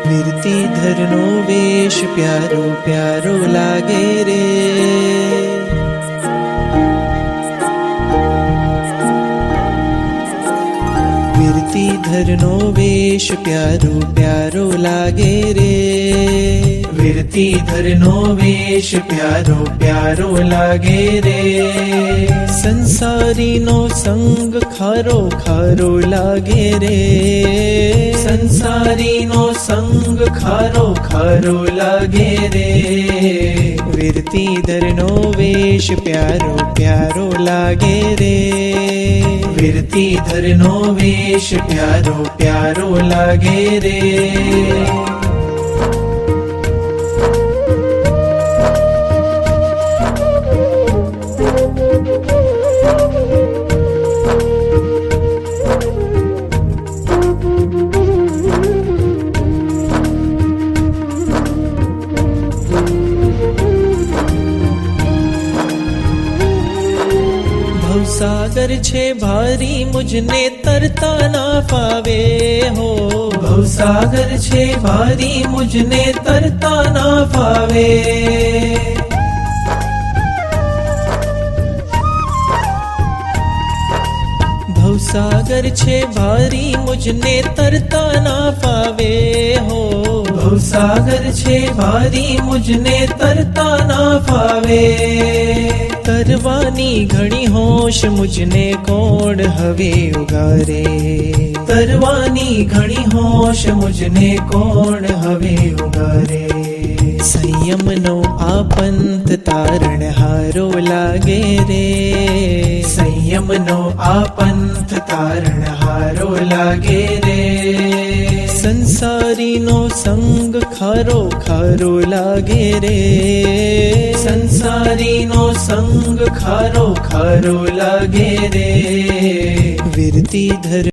વીરતીધરનો વેશ પ્યારો પ્યારો લાગે રે. વીરતીધરનો વેશ પ્યારો પ્યારો લાગે રે. વીરતીધરનો વેશ પ્યારો પ્યારો લાગે રે. સંસારીનો સંગ ખારો ખારો લાગે રે. સંસારીનો સંગ ખારો ખારો લાગે રે. વીરતીધરનો વેશ પ્યારો પ્યારો લાગે રે. વીરતીધરનો વેશ પ્યારો પ્યારો લાગે રે. भवसागर छे भारी मुझने तरता ना फावे हो. भवसागर छे भारी मुझने तरता ना फावे. भवसागर छे भारी मुझने तरता ना फावे हो. भवसागर छे भारी मुझने तरता ना फावे. तरवानी घणी होश मुझने कोण हवे उगारे. तरवानी घणी होश मुझने कोण हवे उगारे. संयम नो आ पंथ तारण हारो लागे रे. संयम नो आ पंथ तारण हारो लागे रे. संसारी नो संग खारो खारो लागे रे. संसारी नो संग खारो खारो लागे रे. वीरतीधर